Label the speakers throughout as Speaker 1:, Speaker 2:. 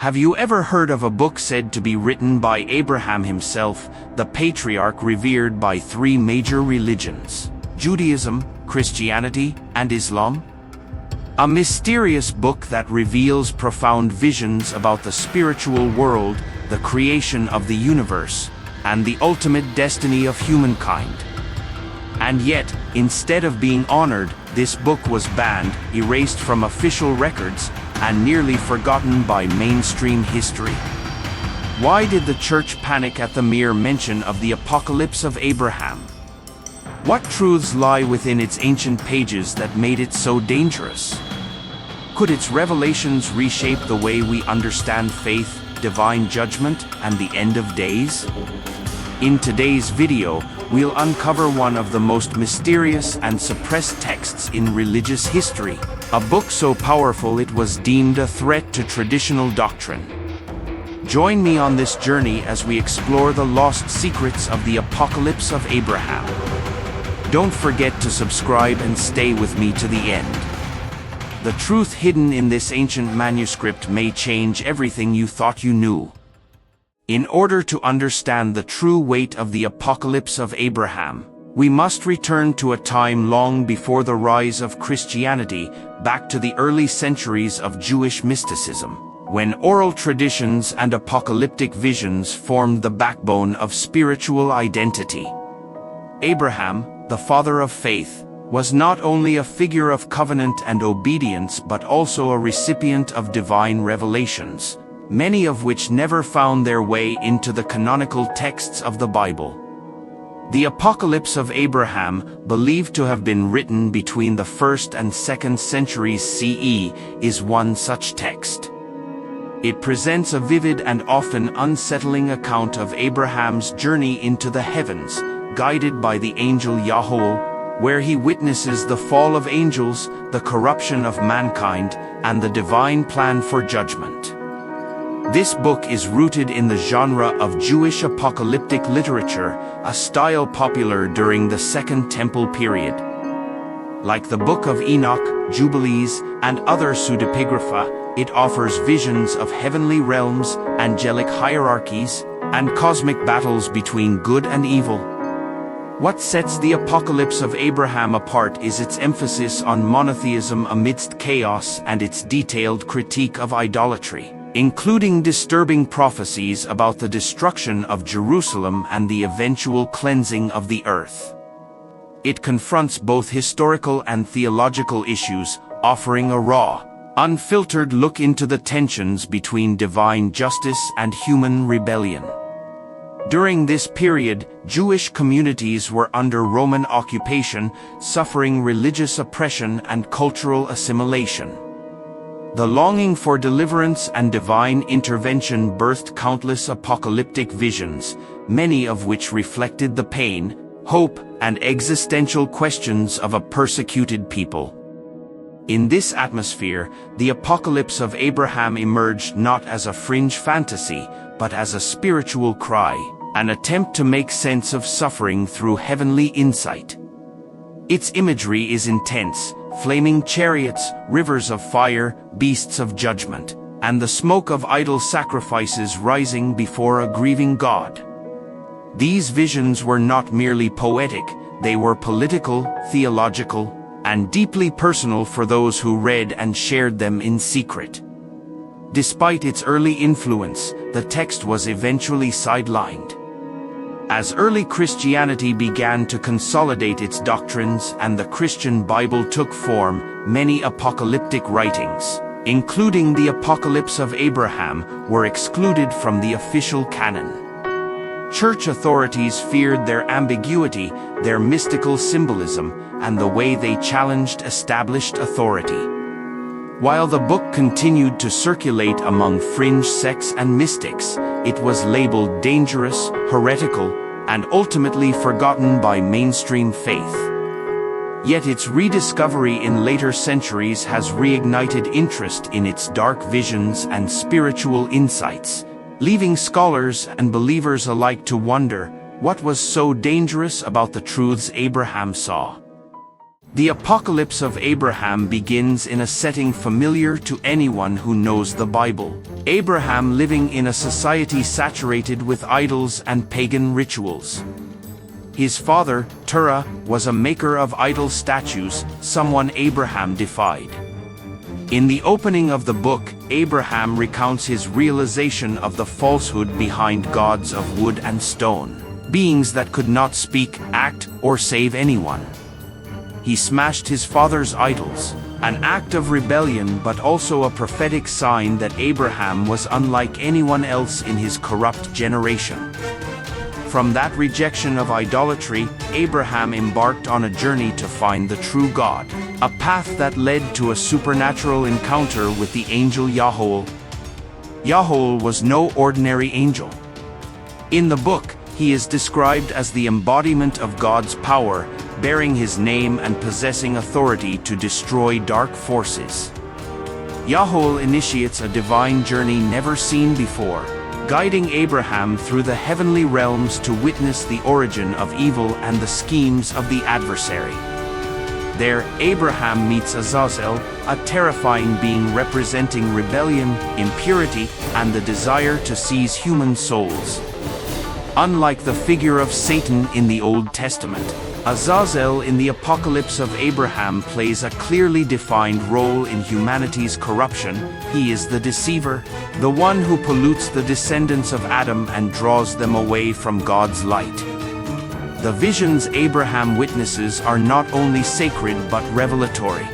Speaker 1: Have you ever heard of a book said to be written by Abraham himself, the patriarch revered by three major religions: Judaism, Christianity, and Islam? A mysterious book that reveals profound visions about the spiritual world, the creation of the universe, and the ultimate destiny of humankind. And yet, instead of being honored, this book was banned, erased from official records, and nearly forgotten by mainstream history. Why did the church panic at the mere mention of the apocalypse of Abraham? What truths lie within its ancient pages that made it so dangerous? Could its revelations reshape the way we understand faith, divine judgment, and the end of days? In today's video, we'll uncover one of the most mysterious and suppressed texts in religious history, a book so powerful it was deemed a threat to traditional doctrine. Join me on this journey as we explore the lost secrets of the apocalypse of Abraham. Don't forget to subscribe and stay with me to the end. The truth hidden in this ancient manuscript may change everything you thought you knew. In order to understand the true weight of the apocalypse of Abraham, we must return to a time long before the rise of Christianity, back to the early centuries of Jewish mysticism, when oral traditions and apocalyptic visions formed the backbone of spiritual identity. Abraham, the father of faith, was not only a figure of covenant and obedience but also a recipient of divine revelations, many of which never found their way into the canonical texts of the Bible. The Apocalypse of Abraham, believed to have been written between the 1st and 2nd centuries CE, is one such text. It presents a vivid and often unsettling account of Abraham's journey into the heavens, guided by the angel Yahweh, where he witnesses the fall of angels, the corruption of mankind, and the divine plan for judgment. This book is rooted in the genre of Jewish apocalyptic literature, a style popular during the Second Temple period. Like the Book of Enoch, Jubilees, and other pseudepigrapha, it offers visions of heavenly realms, angelic hierarchies, and cosmic battles between good and evil. What sets the Apocalypse of Abraham apart is its emphasis on monotheism amidst chaos and its detailed critique of idolatry, including disturbing prophecies about the destruction of Jerusalem and the eventual cleansing of the earth. It confronts both historical and theological issues, offering a raw, unfiltered look into the tensions between divine justice and human rebellion. During this period, Jewish communities were under Roman occupation, suffering religious oppression and cultural assimilation. The longing for deliverance and divine intervention birthed countless apocalyptic visions, many of which reflected the pain, hope, and existential questions of a persecuted people. In this atmosphere, the Apocalypse of Abraham emerged not as a fringe fantasy, but as a spiritual cry, an attempt to make sense of suffering through heavenly insight. Its imagery is intense: flaming chariots, rivers of fire, beasts of judgment, and the smoke of idol sacrifices rising before a grieving God. These visions were not merely poetic, they were political, theological, and deeply personal for those who read and shared them in secret. Despite its early influence, the text was eventually sidelined. As early Christianity began to consolidate its doctrines and the Christian Bible took form, many apocalyptic writings, including the Apocalypse of Abraham, were excluded from the official canon. Church authorities feared their ambiguity, their mystical symbolism, and the way they challenged established authority. While the book continued to circulate among fringe sects and mystics, it was labeled dangerous, heretical, and ultimately forgotten by mainstream faith. Yet its rediscovery in later centuries has reignited interest in its dark visions and spiritual insights, leaving scholars and believers alike to wonder, what was so dangerous about the truths Abraham saw? The Apocalypse of Abraham begins in a setting familiar to anyone who knows the Bible. Abraham living in a society saturated with idols and pagan rituals. His father, Terah, was a maker of idol statues, someone Abraham defied. In the opening of the book, Abraham recounts his realization of the falsehood behind gods of wood and stone, beings that could not speak, act, or save anyone. He smashed his father's idols, an act of rebellion but also a prophetic sign that Abraham was unlike anyone else in his corrupt generation. From that rejection of idolatry, Abraham embarked on a journey to find the true God, a path that led to a supernatural encounter with the angel Yahweh. Yahweh was no ordinary angel. In the book, he is described as the embodiment of God's power, bearing his name and possessing authority to destroy dark forces. Yahweh initiates a divine journey never seen before, guiding Abraham through the heavenly realms to witness the origin of evil and the schemes of the adversary. There, Abraham meets Azazel, a terrifying being representing rebellion, impurity, and the desire to seize human souls. Unlike the figure of Satan in the Old Testament, Azazel in the Apocalypse of Abraham plays a clearly defined role in humanity's corruption. He is the deceiver, the one who pollutes the descendants of Adam and draws them away from God's light. The visions Abraham witnesses are not only sacred but revelatory.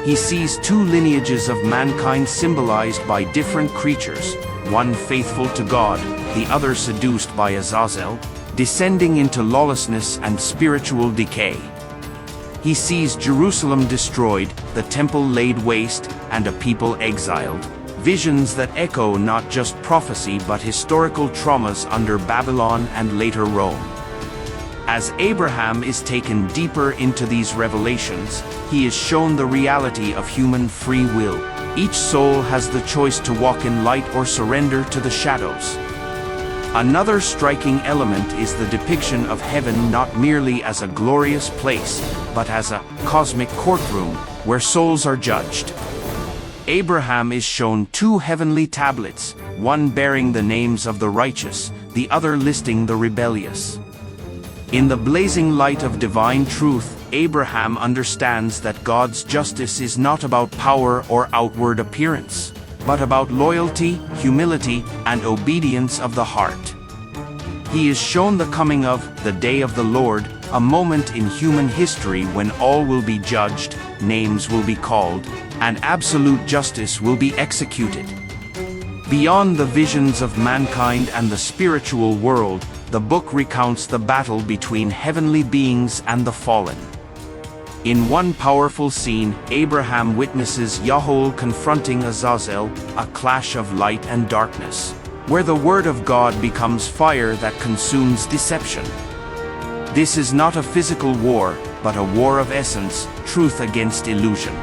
Speaker 1: He sees two lineages of mankind symbolized by different creatures, one faithful to God, the other seduced by Azazel, descending into lawlessness and spiritual decay. He sees Jerusalem destroyed, the temple laid waste, and a people exiled, visions that echo not just prophecy but historical traumas under Babylon and later Rome. As Abraham is taken deeper into these revelations, he is shown the reality of human free will. Each soul has the choice to walk in light or surrender to the shadows. Another striking element is the depiction of heaven not merely as a glorious place, but as a cosmic courtroom where souls are judged. Abraham is shown two heavenly tablets, one bearing the names of the righteous, the other listing the rebellious. In the blazing light of divine truth, Abraham understands that God's justice is not about power or outward appearance, but about loyalty, humility, and obedience of the heart. He is shown the coming of the day of the Lord, a moment in human history when all will be judged, names will be called, and absolute justice will be executed. Beyond the visions of mankind and the spiritual world, the book recounts the battle between heavenly beings and the fallen. In one powerful scene, Abraham witnesses Yahweh confronting Azazel, a clash of light and darkness, where the word of God becomes fire that consumes deception. This is not a physical war, but a war of essence, truth against illusion.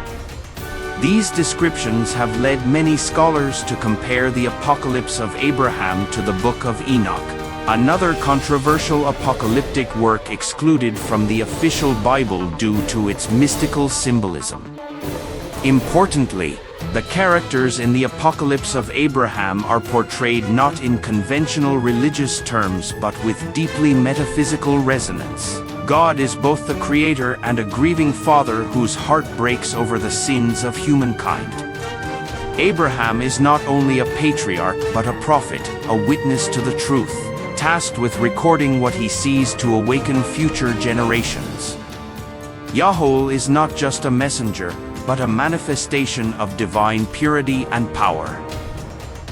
Speaker 1: These descriptions have led many scholars to compare the Apocalypse of Abraham to the Book of Enoch, another controversial apocalyptic work excluded from the official Bible due to its mystical symbolism. Importantly, the characters in the Apocalypse of Abraham are portrayed not in conventional religious terms but with deeply metaphysical resonance. God is both the creator and a grieving father whose heart breaks over the sins of humankind. Abraham is not only a patriarch but a prophet, a witness to the truth, tasked with recording what he sees to awaken future generations. Yahweh is not just a messenger, but a manifestation of divine purity and power.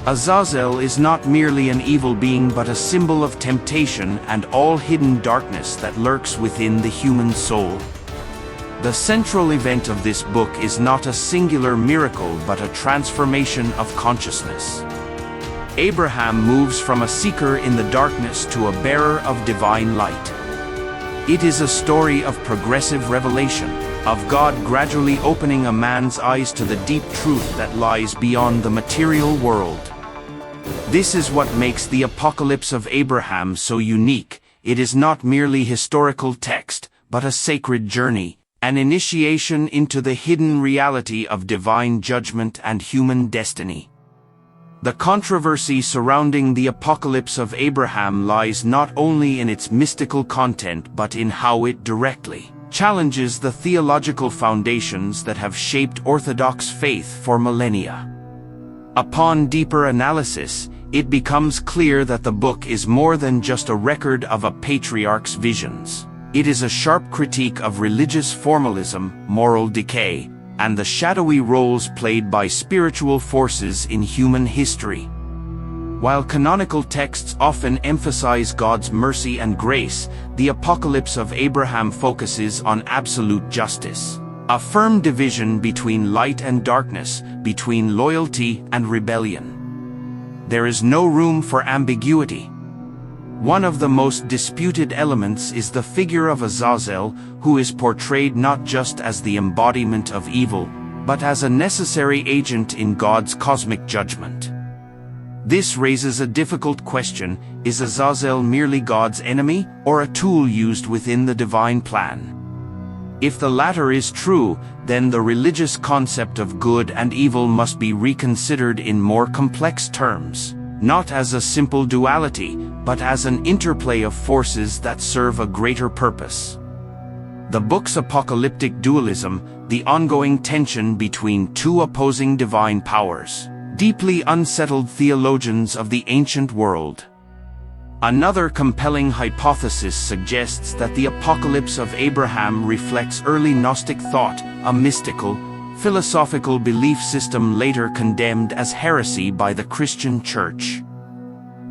Speaker 1: Azazel is not merely an evil being but a symbol of temptation and all hidden darkness that lurks within the human soul. The central event of this book is not a singular miracle but a transformation of consciousness. Abraham moves from a seeker in the darkness to a bearer of divine light. It is a story of progressive revelation, of God gradually opening a man's eyes to the deep truth that lies beyond the material world. This is what makes the Apocalypse of Abraham so unique. It is not merely historical text, but a sacred journey, An initiation into the hidden reality of divine judgment and human destiny. The controversy surrounding the Apocalypse of Abraham lies not only in its mystical content but in how it directly challenges the theological foundations that have shaped Orthodox faith for millennia. Upon deeper analysis, it becomes clear that the book is more than just a record of a patriarch's visions. It is a sharp critique of religious formalism, moral decay, and the shadowy roles played by spiritual forces in human history. While canonical texts often emphasize God's mercy and grace, the Apocalypse of Abraham focuses on absolute justice. A firm division between light and darkness, between loyalty and rebellion. There is no room for ambiguity. One of the most disputed elements is the figure of Azazel, who is portrayed not just as the embodiment of evil, but as a necessary agent in God's cosmic judgment. This raises a difficult question: is Azazel merely God's enemy, or a tool used within the divine plan? If the latter is true, then the religious concept of good and evil must be reconsidered in more complex terms. Not as a simple duality, but as an interplay of forces that serve a greater purpose. The book's apocalyptic dualism, the ongoing tension between two opposing divine powers, deeply unsettled theologians of the ancient world. Another compelling hypothesis suggests that the Apocalypse of Abraham reflects early Gnostic thought, a mystical, philosophical belief system later condemned as heresy by the Christian Church.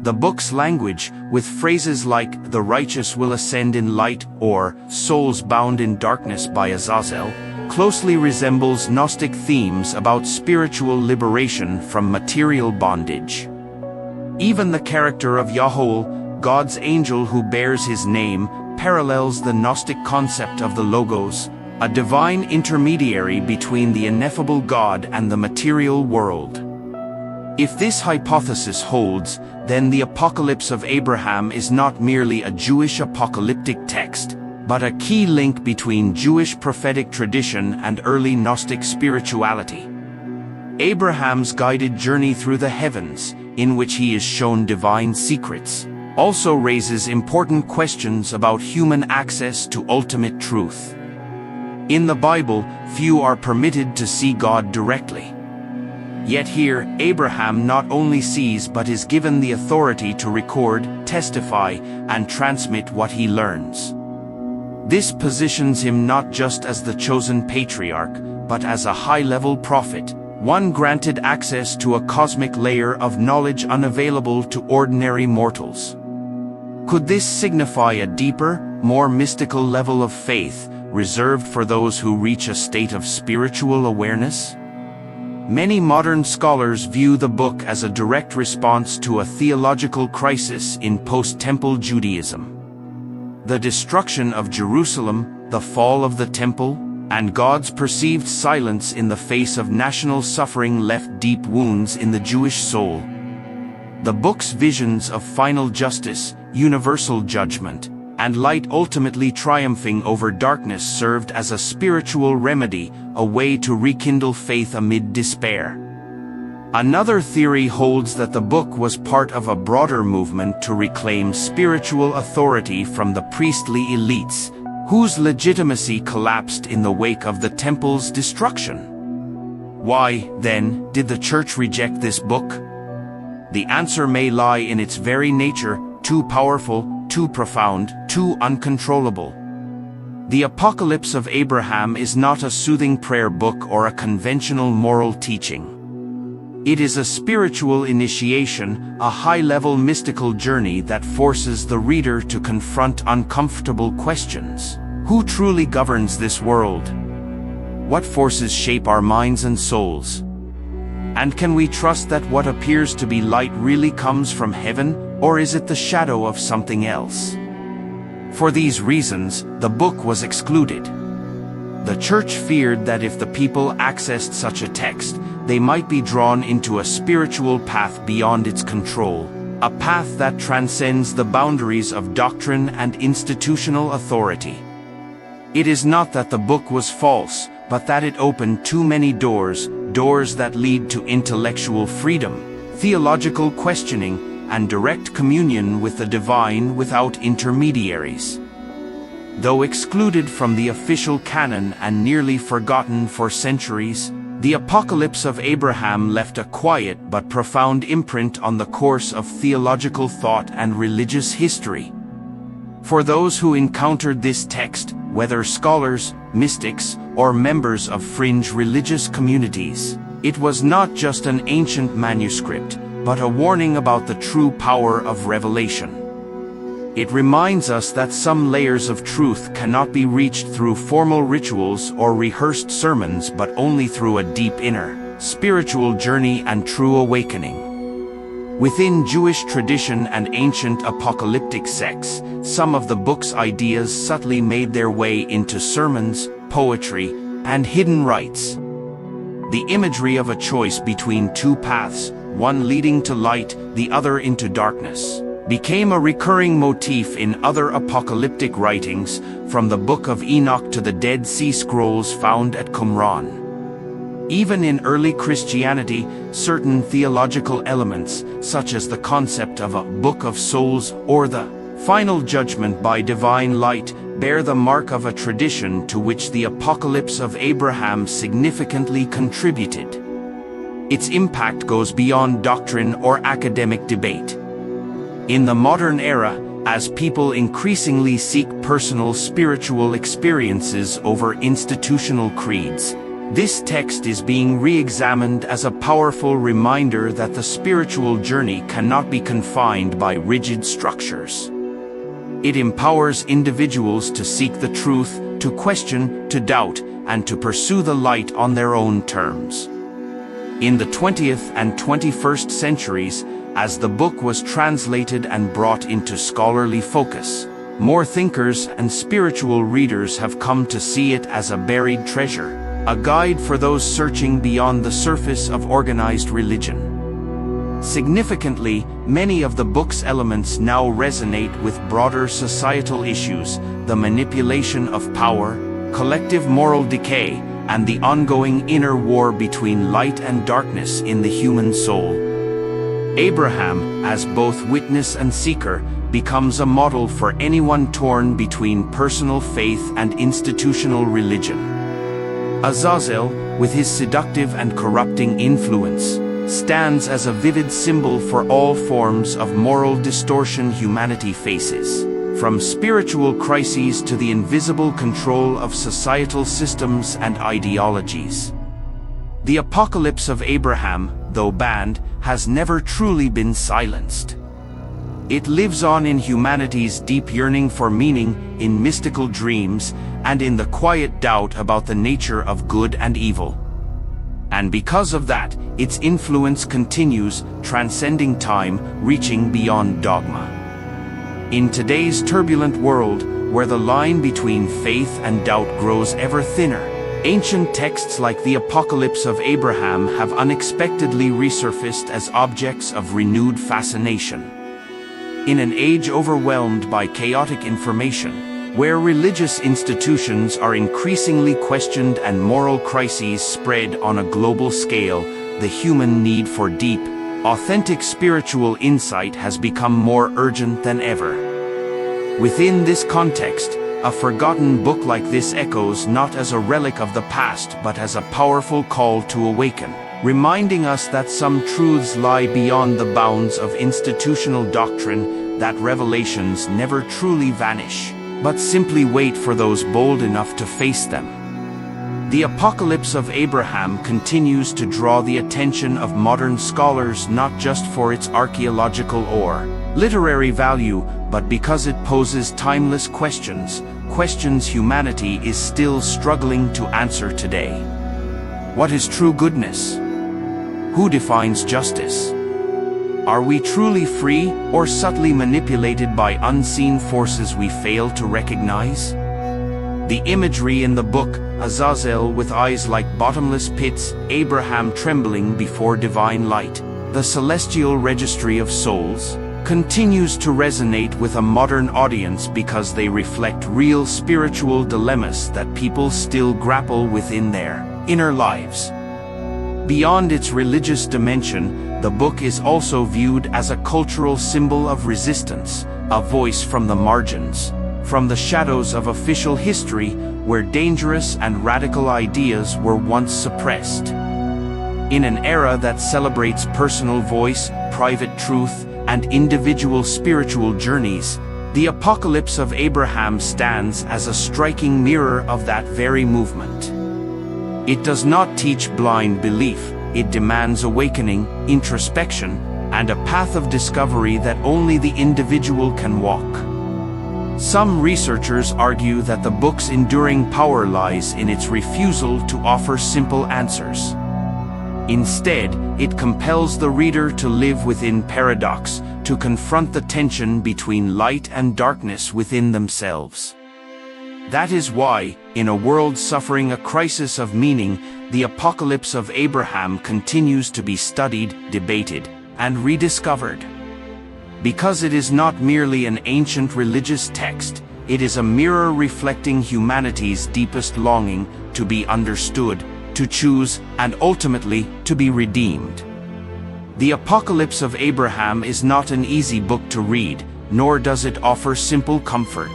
Speaker 1: The book's language, with phrases like "the righteous will ascend in light" or "souls bound in darkness by Azazel," closely resembles Gnostic themes about spiritual liberation from material bondage. Even the character of Yahweh, God's angel who bears his name, parallels the Gnostic concept of the Logos, a divine intermediary between the ineffable God and the material world. If this hypothesis holds, then the Apocalypse of Abraham is not merely a Jewish apocalyptic text, but a key link between Jewish prophetic tradition and early Gnostic spirituality. Abraham's guided journey through the heavens, in which he is shown divine secrets, also raises important questions about human access to ultimate truth. In the Bible, few are permitted to see God directly. Yet here, Abraham not only sees but is given the authority to record, testify, and transmit what he learns. This positions him not just as the chosen patriarch, but as a high-level prophet, one granted access to a cosmic layer of knowledge unavailable to ordinary mortals. Could this signify a deeper, more mystical level of faith, reserved for those who reach a state of spiritual awareness? Many modern scholars view the book as a direct response to a theological crisis in post-temple Judaism. The destruction of Jerusalem, the fall of the temple, and God's perceived silence in the face of national suffering left deep wounds in the Jewish soul. The book's visions of final justice, universal judgment, and light ultimately triumphing over darkness served as a spiritual remedy, a way to rekindle faith amid despair. Another theory holds that the book was part of a broader movement to reclaim spiritual authority from the priestly elites, whose legitimacy collapsed in the wake of the temple's destruction. Why, then, did the Church reject this book? The answer may lie in its very nature: too powerful, too profound, too uncontrollable. The Apocalypse of Abraham is not a soothing prayer book or a conventional moral teaching. It is a spiritual initiation, a high-level mystical journey that forces the reader to confront uncomfortable questions. Who truly governs this world? What forces shape our minds and souls? And can we trust that what appears to be light really comes from heaven, or is it the shadow of something else? For these reasons, the book was excluded. The Church feared that if the people accessed such a text, they might be drawn into a spiritual path beyond its control, a path that transcends the boundaries of doctrine and institutional authority. It is not that the book was false, but that it opened too many doors, doors that lead to intellectual freedom, theological questioning, and direct communion with the divine without intermediaries. Though excluded from the official canon and nearly forgotten for centuries, the Apocalypse of Abraham left a quiet but profound imprint on the course of theological thought and religious history. For those who encountered this text, whether scholars, mystics, or members of fringe religious communities, it was not just an ancient manuscript, but a warning about the true power of revelation. It reminds us that some layers of truth cannot be reached through formal rituals or rehearsed sermons, but only through a deep inner, spiritual journey and true awakening. Within Jewish tradition and ancient apocalyptic sects, some of the book's ideas subtly made their way into sermons, poetry, and hidden rites. The imagery of a choice between two paths, one leading to light, the other into darkness, became a recurring motif in other apocalyptic writings, from the Book of Enoch to the Dead Sea Scrolls found at Qumran. Even in early Christianity, certain theological elements, such as the concept of a book of souls or the final judgment by divine light, bear the mark of a tradition to which the Apocalypse of Abraham significantly contributed. Its impact goes beyond doctrine or academic debate. In the modern era, as people increasingly seek personal spiritual experiences over institutional creeds, this text is being re-examined as a powerful reminder that the spiritual journey cannot be confined by rigid structures. It empowers individuals to seek the truth, to question, to doubt, and to pursue the light on their own terms. In the 20th and 21st centuries, as the book was translated and brought into scholarly focus, more thinkers and spiritual readers have come to see it as a buried treasure, a guide for those searching beyond the surface of organized religion. Significantly, many of the book's elements now resonate with broader societal issues: the manipulation of power, collective moral decay, and the ongoing inner war between light and darkness in the human soul. Abraham, as both witness and seeker, becomes a model for anyone torn between personal faith and institutional religion. Azazel, with his seductive and corrupting influence, stands as a vivid symbol for all forms of moral distortion humanity faces, from spiritual crises to the invisible control of societal systems and ideologies. The Apocalypse of Abraham, though banned, has never truly been silenced. It lives on in humanity's deep yearning for meaning, in mystical dreams, and in the quiet doubt about the nature of good and evil. And because of that, its influence continues, transcending time, reaching beyond dogma. In today's turbulent world, where the line between faith and doubt grows ever thinner, ancient texts like the Apocalypse of Abraham have unexpectedly resurfaced as objects of renewed fascination. In an age overwhelmed by chaotic information, where religious institutions are increasingly questioned and moral crises spread on a global scale, the human need for deep, authentic spiritual insight has become more urgent than ever. Within this context, a forgotten book like this echoes not as a relic of the past but as a powerful call to awaken, reminding us that some truths lie beyond the bounds of institutional doctrine, that revelations never truly vanish, but simply wait for those bold enough to face them. The Apocalypse of Abraham continues to draw the attention of modern scholars not just for its archaeological or literary value, but because it poses timeless questions humanity is still struggling to answer today. What is true goodness? Who defines justice? Are we truly free, or subtly manipulated by unseen forces we fail to recognize? The imagery in the book, Azazel with eyes like bottomless pits, Abraham trembling before divine light, the celestial registry of souls, continues to resonate with a modern audience because they reflect real spiritual dilemmas that people still grapple with in their inner lives. Beyond its religious dimension, the book is also viewed as a cultural symbol of resistance, a voice from the margins, from the shadows of official history where dangerous and radical ideas were once suppressed. In an era that celebrates personal voice, private truth, and individual spiritual journeys, the Apocalypse of Abraham stands as a striking mirror of that very movement. It does not teach blind belief, it demands awakening, introspection, and a path of discovery that only the individual can walk. Some researchers argue that the book's enduring power lies in its refusal to offer simple answers. Instead, it compels the reader to live within paradox, to confront the tension between light and darkness within themselves. That is why, in a world suffering a crisis of meaning, the Apocalypse of Abraham continues to be studied, debated, and rediscovered. Because it is not merely an ancient religious text, it is a mirror reflecting humanity's deepest longing to be understood, to choose, and ultimately, to be redeemed. The Apocalypse of Abraham is not an easy book to read, nor does it offer simple comfort.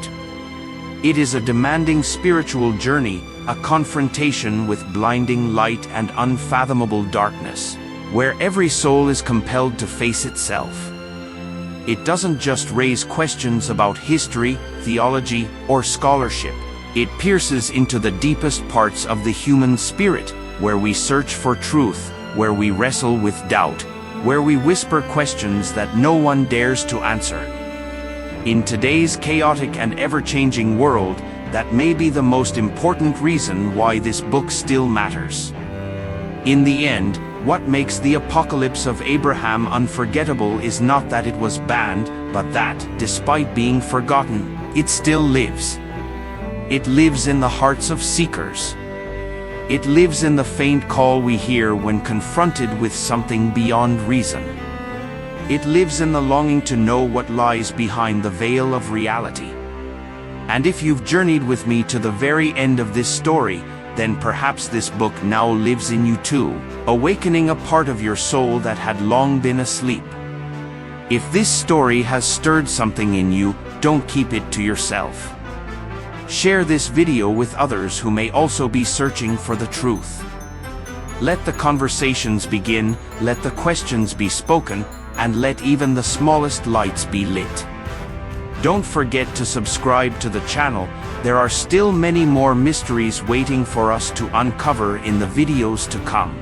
Speaker 1: It is a demanding spiritual journey, a confrontation with blinding light and unfathomable darkness, where every soul is compelled to face itself. It doesn't just raise questions about history, theology, or scholarship. It pierces into the deepest parts of the human spirit, where we search for truth, where we wrestle with doubt, where we whisper questions that no one dares to answer. In today's chaotic and ever-changing world, that may be the most important reason why this book still matters. In the end, what makes the Apocalypse of Abraham unforgettable is not that it was banned, but that, despite being forgotten, it still lives. It lives in the hearts of seekers. It lives in the faint call we hear when confronted with something beyond reason. It lives in the longing to know what lies behind the veil of reality. And if you've journeyed with me to the very end of this story, then perhaps this book now lives in you too, awakening a part of your soul that had long been asleep. If this story has stirred something in you, don't keep it to yourself. Share this video with others who may also be searching for the truth. Let the conversations begin, let the questions be spoken, and let even the smallest lights be lit. Don't forget to subscribe to the channel. There are still many more mysteries waiting for us to uncover in the videos to come.